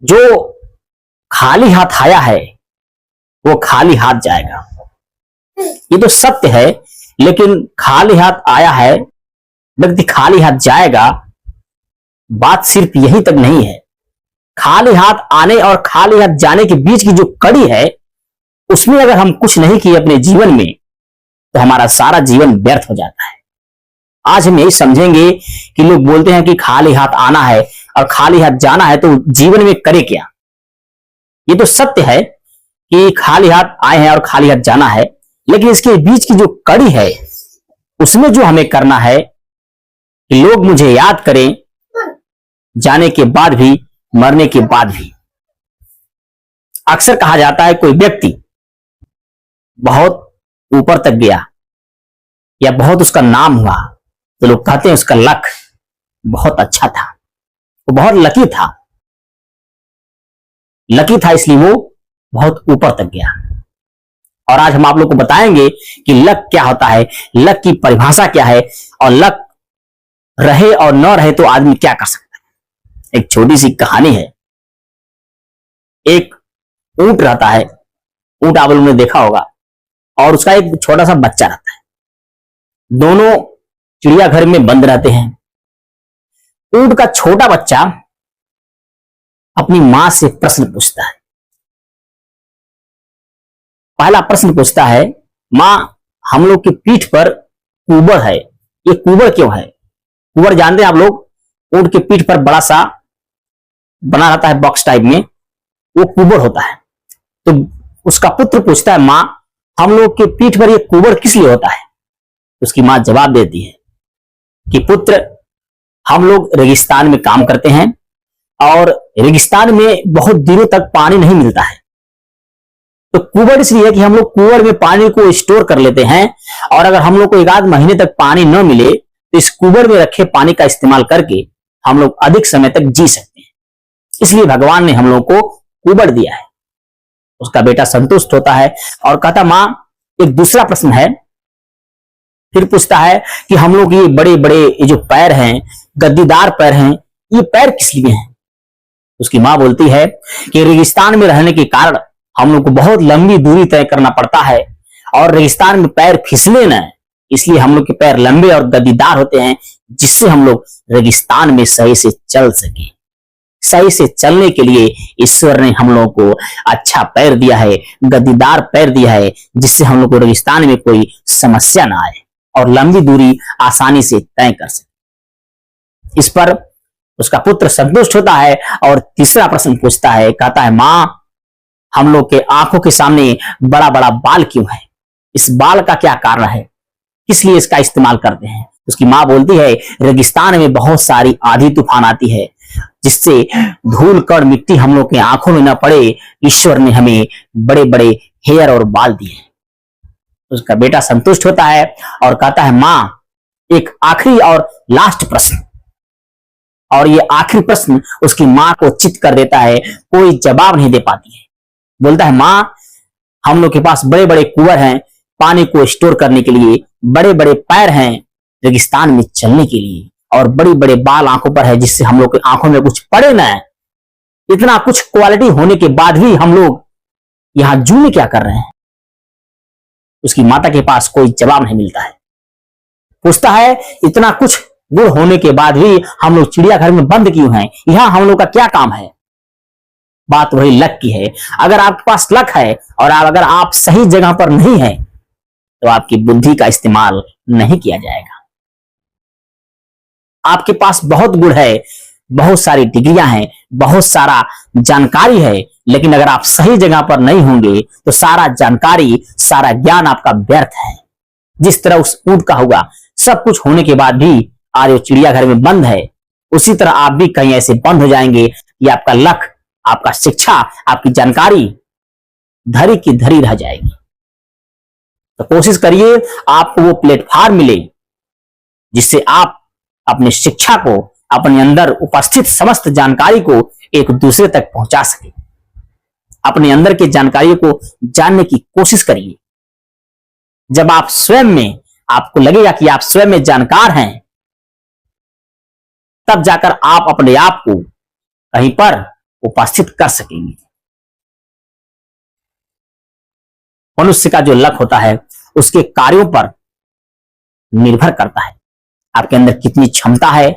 जो खाली हाथ आया है वो खाली हाथ जाएगा। ये तो सत्य है, लेकिन खाली हाथ आया है व्यक्ति खाली हाथ जाएगा, बात सिर्फ यही तक नहीं है। खाली हाथ आने और खाली हाथ जाने के बीच की जो कड़ी है, उसमें अगर हम कुछ नहीं किए अपने जीवन में तो हमारा सारा जीवन व्यर्थ हो जाता है। आज हम यही समझेंगे कि लोग बोलते हैं कि खाली हाथ आना है और खाली हाथ जाना है, तो जीवन में करे क्या। ये तो सत्य है कि खाली हाथ आए हैं और खाली हाथ जाना है, लेकिन इसके बीच की जो कड़ी है उसमें जो हमें करना है कि लोग मुझे याद करें जाने के बाद भी, मरने के बाद भी। अक्सर कहा जाता है कोई व्यक्ति बहुत ऊपर तक गया या बहुत उसका नाम हुआ तो लोग कहते हैं उसका लक बहुत अच्छा था, वो बहुत लकी था। लकी था इसलिए वो बहुत ऊपर तक गया। और आज हम आप लोग को बताएंगे कि लक क्या होता है, लक की परिभाषा क्या है, और लक रहे और न रहे तो आदमी क्या कर सकता है। एक छोटी सी कहानी है। एक ऊंट रहता है, ऊंट आप लोगों ने देखा होगा, और उसका एक छोटा सा बच्चा रहता है। दोनों चिड़ियाघर में बंद रहते हैं। ऊंट का छोटा बच्चा अपनी मां से प्रश्न पूछता है। पहला प्रश्न पूछता है, मां हम लोग की पीठ पर कुबर है, ये कुबर क्यों है? कुबर जानते हैं आप लोग, ऊंट की पीठ पर बड़ा सा बना रहता है बॉक्स टाइप में, वो कुबर होता है। तो उसका पुत्र पूछता है, मां हम लोग के पीठ पर ये कुबर किस लिए होता है? उसकी मां जवाब देती है कि पुत्र हम लोग रेगिस्तान में काम करते हैं और रेगिस्तान में बहुत दिनों तक पानी नहीं मिलता है, तो कुबर इसलिए है कि हम लोग कुबर में पानी को स्टोर कर लेते हैं, और अगर हम लोग को एक आध महीने तक पानी न मिले तो इस कुबर में रखे पानी का इस्तेमाल करके हम लोग अधिक समय तक जी सकते हैं। इसलिए भगवान ने हम लोग को कुबर दिया है। उसका बेटा संतुष्ट होता है और कहता, मां एक दूसरा प्रश्न है। फिर पूछता है कि हम लोग ये बड़े बड़े ये जो पैर हैं, गद्दीदार पैर हैं, ये पैर किस लिए हैं? उसकी मां बोलती है कि रेगिस्तान में रहने के कारण हम लोग को बहुत लंबी दूरी तय करना पड़ता है, और रेगिस्तान में पैर फिसले न, इसलिए हम लोग के पैर लंबे और गद्दीदार होते हैं, जिससे हम लोग रेगिस्तान में सही से चल सके। सही से चलने के लिए ईश्वर ने हम लोगों को अच्छा पैर दिया है, गद्दीदार पैर दिया है, जिससे हम लोग को रेगिस्तान में कोई समस्या ना आए और लंबी दूरी आसानी से तय कर सके। इस पर उसका पुत्र संतुष्ट होता है और तीसरा प्रश्न पूछता है, कहता है, मां हम लोग के आंखों के सामने बड़ा बड़ा बाल क्यों है? इस बाल का क्या कारण है, किस लिए इसका इस्तेमाल करते हैं? उसकी मां बोलती है, रेगिस्तान में बहुत सारी आंधी तूफान आती है, जिससे धूल कण मिट्टी हम लोग के आंखों में न पड़े, ईश्वर ने हमें बड़े बड़े हेयर और बाल दिए। उसका बेटा संतुष्ट होता है और कहता है, मां एक आखिरी और लास्ट प्रश्न। और ये आखिरी प्रश्न उसकी मां को चित्त कर देता है, कोई जवाब नहीं दे पाती है। बोलता है, मां हम लोग के पास बड़े बड़े कुआं हैं पानी को स्टोर करने के लिए, बड़े बड़े पैर हैं रेगिस्तान में चलने के लिए, और बड़ी बड़े बाल आंखों पर है, जिससे हम लोग की आंखों में कुछ पड़े ना। इतना कुछ क्वालिटी होने के बाद भी हम लोग यहां जू में क्या कर रहे हैं? उसकी माता के पास कोई जवाब नहीं मिलता है। पूछता है, इतना कुछ गुण होने के बाद भी हम लोग चिड़ियाघर में बंद क्यों हैं? यहां हम लोग का क्या काम है? बात वही लक की है। अगर आपके पास लक है और अगर आप सही जगह पर नहीं है तो आपकी बुद्धि का इस्तेमाल नहीं किया जाएगा। आपके पास बहुत गुण है, बहुत सारी डिग्रियां हैं, बहुत सारा जानकारी है, लेकिन अगर आप सही जगह पर नहीं होंगे तो सारा जानकारी, सारा ज्ञान आपका व्यर्थ है। जिस तरह उस ऊंट का होगा, सब कुछ होने के बाद भी आज वो चिड़ियाघर में बंद है, उसी तरह आप भी कहीं ऐसे बंद हो जाएंगे कि आपका लक, आपका शिक्षा, आपकी जानकारी धरी की धरी रह जाएगी। तो कोशिश करिए आपको वो प्लेटफॉर्म मिले जिससे आप अपनी शिक्षा को, अपने अंदर उपस्थित समस्त जानकारी को एक दूसरे तक पहुंचा सके। अपने अंदर की जानकारी को जानने की कोशिश करिए। जब आप स्वयं में, आपको लगेगा कि आप स्वयं में जानकार हैं, तब जाकर आप अपने आप को कहीं पर उपस्थित कर सकेंगे। मनुष्य का जो लक होता है उसके कार्यों पर निर्भर करता है। आपके अंदर कितनी क्षमता है,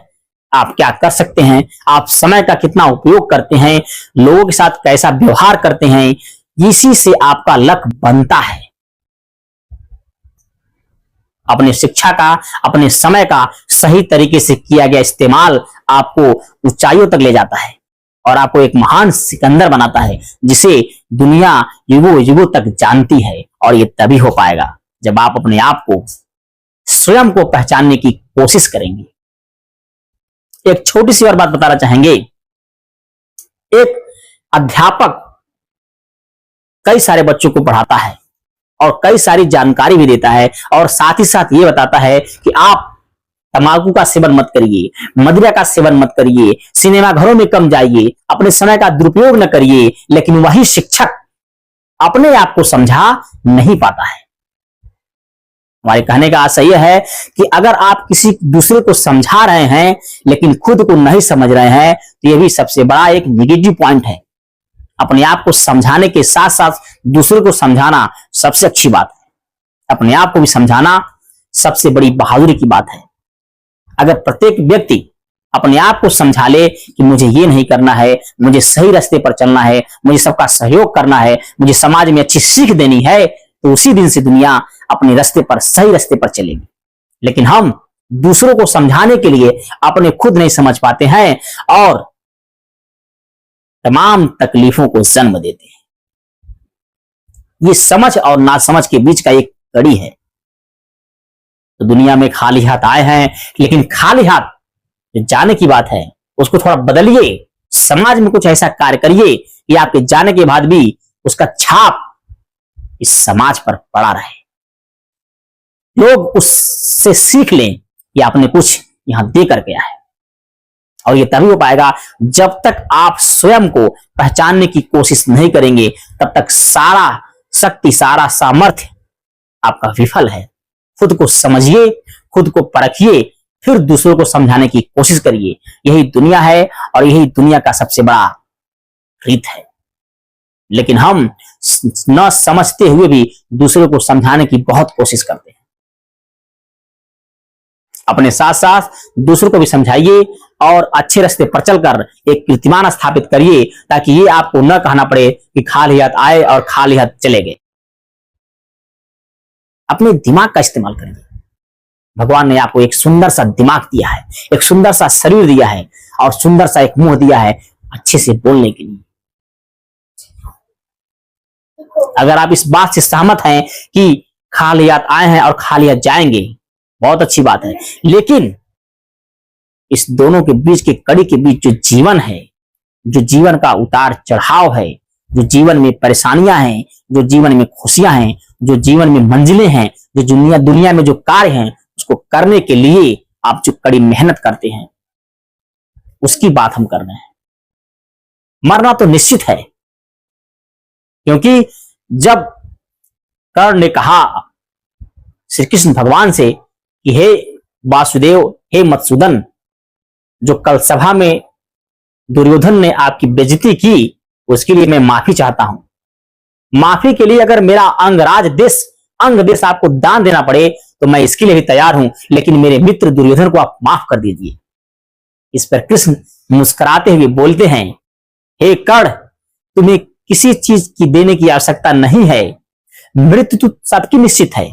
आप क्या कर सकते हैं, आप समय का कितना उपयोग करते हैं, लोगों के साथ कैसा व्यवहार करते हैं, इसी से आपका लक बनता है। अपने शिक्षा का, अपने समय का सही तरीके से किया गया इस्तेमाल आपको ऊंचाइयों तक ले जाता है और आपको एक महान सिकंदर बनाता है जिसे दुनिया युगों युगों तक जानती है। और ये तभी हो पाएगा जब आप अपने आप को, स्वयं को पहचानने की कोशिश करेंगे। एक छोटी सी और बात बताना चाहेंगे। एक अध्यापक कई सारे बच्चों को पढ़ाता है और कई सारी जानकारी भी देता है और साथ ही साथ ये बताता है कि आप तंबाकू का सेवन मत करिए, मदिरा का सेवन मत करिए, सिनेमा घरों में कम जाइए, अपने समय का दुरुपयोग न करिए। लेकिन वही शिक्षक अपने आप को समझा नहीं पाता है। हमारे कहने का आशय यह है कि अगर आप किसी दूसरे को समझा रहे हैं लेकिन खुद को नहीं समझ रहे हैं तो यह भी सबसे बड़ा एक निगेटिव पॉइंट है। अपने आप को समझाने के साथ साथ दूसरे को समझाना सबसे अच्छी बात है। अपने आप को भी समझाना सबसे बड़ी बहादुरी की बात है। अगर प्रत्येक व्यक्ति अपने आप को समझा ले कि मुझे ये नहीं करना है, मुझे सही रास्ते पर चलना है, मुझे सबका सहयोग करना है, मुझे समाज में अच्छी सीख देनी है, तो उसी दिन से दुनिया अपने रास्ते पर, सही रास्ते पर चलेगी। लेकिन हम दूसरों को समझाने के लिए अपने खुद नहीं समझ पाते हैं और तमाम तकलीफों को जन्म देते हैं। ये समझ और नासमझ के बीच का एक कड़ी है। तो दुनिया में खाली हाथ आए हैं, लेकिन खाली हाथ जो जाने की बात है उसको थोड़ा बदलिए, समाज में कुछ ऐसा कार्य करिए कि आपके जाने के बाद भी उसका छाप इस समाज पर पड़ा रहे, लोग उससे सीख लें कि आपने कुछ यहां दे कर गया है। और ये तभी हो पाएगा जब तक आप स्वयं को पहचानने की कोशिश नहीं करेंगे, तब तक सारा शक्ति, सारा सामर्थ्य आपका विफल है। खुद को समझिए, खुद को परखिए, फिर दूसरों को समझाने की कोशिश करिए। यही दुनिया है और यही दुनिया का सबसे बड़ा रीत है। लेकिन हम न समझते हुए भी दूसरों को समझाने की बहुत कोशिश करते हैं। अपने साथ साथ दूसरों को भी समझाइए और अच्छे रास्ते पर चलकर एक कीर्तिमान स्थापित करिए, ताकि ये आपको न कहना पड़े कि खाली हाथ आए और खाली हाथ चले गए। अपने दिमाग का इस्तेमाल करिए। भगवान ने आपको एक सुंदर सा दिमाग दिया है, एक सुंदर सा शरीर दिया है और सुंदर सा एक मुंह दिया है अच्छे से बोलने के लिए। अगर आप इस बात से सहमत हैं कि खाली हाथ आए हैं और खाली हाथ जाएंगे, बहुत अच्छी बात है। लेकिन इस दोनों के बीच के कड़ी के बीच जो जीवन है, जो जीवन का उतार चढ़ाव है, जो जीवन में परेशानियां हैं, जो जीवन में खुशियां हैं, जो जीवन में मंजिलें हैं, जो दुनिया में जो कार्य हैं, उसको करने के लिए आप जो कड़ी मेहनत करते हैं, उसकी बात हम कर रहे हैं। मरना तो निश्चित है, क्योंकि जब कर्ण ने कहा श्री कृष्ण भगवान से कि हे वासुदेव, हे मधुसूदन, जो कल सभा में दुर्योधन ने आपकी बेइज्जती की, उसके लिए मैं माफी चाहता हूं। माफी के लिए अगर मेरा अंग देश आपको दान देना पड़े तो मैं इसके लिए भी तैयार हूं, लेकिन मेरे मित्र दुर्योधन को आप माफ कर दीजिए। इस पर कृष्ण मुस्कुराते हुए बोलते हैं, हे कर्ण, तुम्हें किसी चीज की देने की आवश्यकता नहीं है। मृत्यु तो सबकी निश्चित है,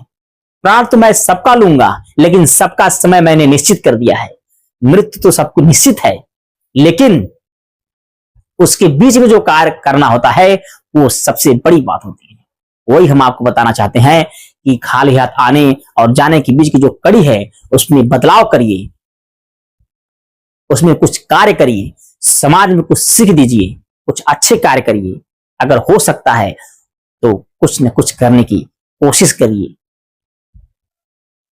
प्राण तो मैं सबका लूंगा, लेकिन सबका समय मैंने निश्चित कर दिया है। मृत्यु तो सबको निश्चित है, लेकिन उसके बीच में जो कार्य करना होता है वो सबसे बड़ी बात होती है। वही हम आपको बताना चाहते हैं कि खाली हाथ आने और जाने के बीच की जो कड़ी है उसमें बदलाव करिए, उसमें कुछ कार्य करिए, समाज में कुछ सीख दीजिए, कुछ अच्छे कार्य करिए। अगर हो सकता है तो कुछ न कुछ करने की कोशिश करिए।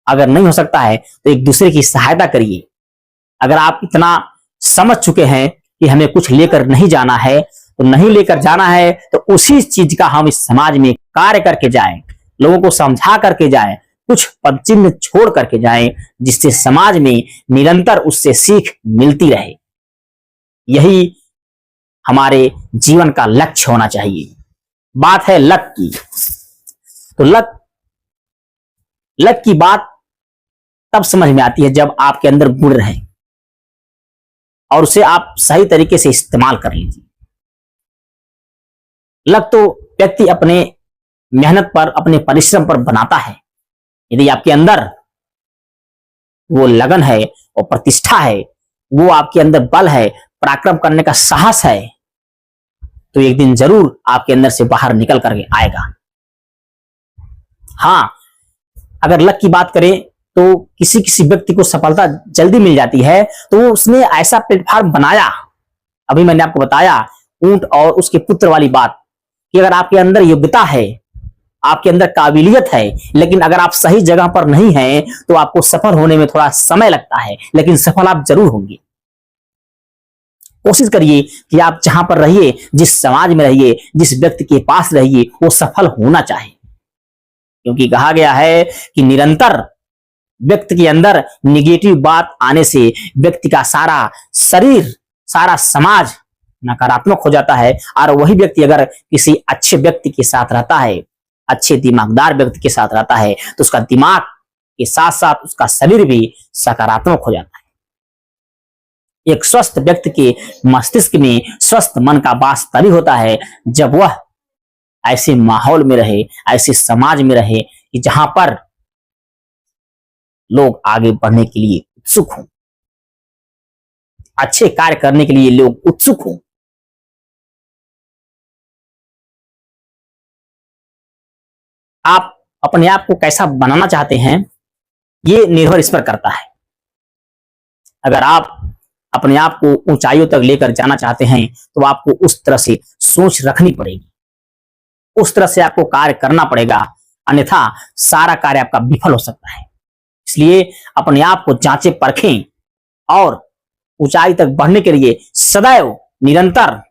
अगर नहीं हो सकता है तो एक दूसरे की सहायता करिए। अगर आप इतना समझ चुके हैं कि हमें कुछ लेकर नहीं जाना है तो नहीं लेकर जाना है, तो उसी चीज का हम इस समाज में कार्य करके जाएं, लोगों को समझा करके जाएं, कुछ पदचिन्ह छोड़ करके जाएं, जिससे समाज में निरंतर उससे सीख मिलती रहे। यही हमारे जीवन का लक्ष्य होना चाहिए। बात है लक की, तो लक की बात तब समझ में आती है जब आपके अंदर गुण रहे और उसे आप सही तरीके से इस्तेमाल कर लीजिए। लक तो व्यक्ति अपने मेहनत पर, अपने परिश्रम पर बनाता है। यदि आपके अंदर वो लगन है और प्रतिष्ठा है, वो आपके अंदर बल है, पराक्रम करने का साहस है, तो एक दिन जरूर आपके अंदर से बाहर निकल करके आएगा। हाँ, अगर लक की बात करें तो किसी किसी व्यक्ति को सफलता जल्दी मिल जाती है, तो उसने ऐसा प्लेटफॉर्म बनाया। अभी मैंने आपको बताया ऊंट और उसके पुत्र वाली बात, कि अगर आपके अंदर योग्यता है, आपके अंदर काबिलियत है, लेकिन अगर आप सही जगह पर नहीं हैं, तो आपको सफल होने में थोड़ा समय लगता है, लेकिन सफल आप जरूर होंगे। कोशिश करिए कि आप जहां पर रहिए, जिस समाज में रहिए, जिस व्यक्ति के पास रहिए, वो सफल होना चाहे। क्योंकि कहा गया है कि निरंतर व्यक्ति के अंदर निगेटिव बात आने से व्यक्ति का सारा शरीर, सारा समाज नकारात्मक हो जाता है। और वही व्यक्ति अगर किसी अच्छे व्यक्ति के साथ रहता है, अच्छे दिमागदार व्यक्ति के साथ रहता है, तो उसका दिमाग के साथ साथ उसका शरीर भी सकारात्मक हो जाता है। एक स्वस्थ व्यक्ति के मस्तिष्क में स्वस्थ मन का वास तभी होता है जब वह ऐसे माहौल में रहे, ऐसे समाज में रहे कि जहां पर लोग आगे बढ़ने के लिए उत्सुक हों, अच्छे कार्य करने के लिए लोग उत्सुक हों। आप अपने आप को कैसा बनाना चाहते हैं, ये निर्भर इस पर करता है। अगर आप अपने आप को ऊंचाइयों तक लेकर जाना चाहते हैं, तो आपको उस तरह से सोच रखनी पड़ेगी, उस तरह से आपको कार्य करना पड़ेगा, अन्यथा सारा कार्य आपका विफल हो सकता है। इसलिए अपने आप को जांचें, परखें और ऊंचाई तक बढ़ने के लिए सदैव निरंतर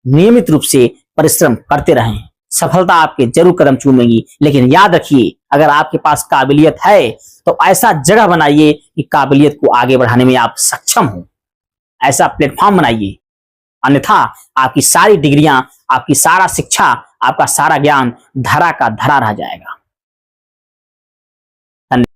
नियमित रूप से परिश्रम करते रहें। सफलता आपके जरूर कदम चूमेगी, लेकिन याद रखिए, अगर आपके पास काबिलियत है तो ऐसा जगह बनाइए कि काबिलियत को आगे बढ़ाने में आप सक्षम हो, ऐसा प्लेटफॉर्म बनाइए। अन्यथा आपकी सारी डिग्रियां, आपकी सारा शिक्षा, आपका सारा ज्ञान धरा का धरा रह जाएगा।